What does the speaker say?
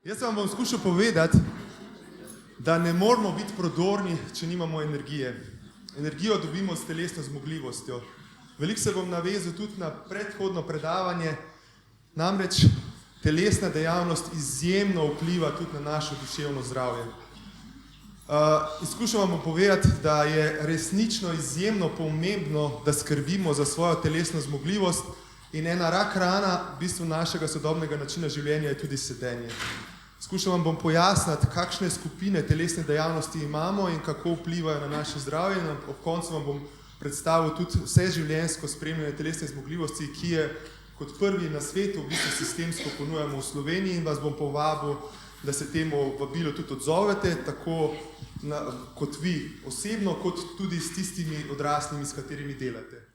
Jaz vam bom skušal povedati, da ne moramo biti prodorni, če nimamo energije. Energijo dobimo s telesno zmogljivostjo. Veliko se bom navezal tudi na predhodno predavanje, namreč telesna dejavnost izjemno vpliva tudi na naše duševno zdravje. Izkušam vam povedati, da je resnično izjemno pomembno, da skrbimo za svojo telesno zmogljivost in ena rak rana v bistvu našega sodobnega načina življenja je tudi sedenje. Skušam vam bom pojasniti, kakšne skupine telesne dejavnosti imamo in kako vplivajo na naše zdravje, in ob koncu vam bom predstavil tudi vseživljenjsko spremljanje telesne zmogljivosti, ki je kot prvi na svetu v bistvu sistemsko ponujamo v Sloveniji, in vas bom povabil, da se temu vabilu tudi odzovete, tako kot vi osebno, kot tudi s tistimi odraslimi, s katerimi delate.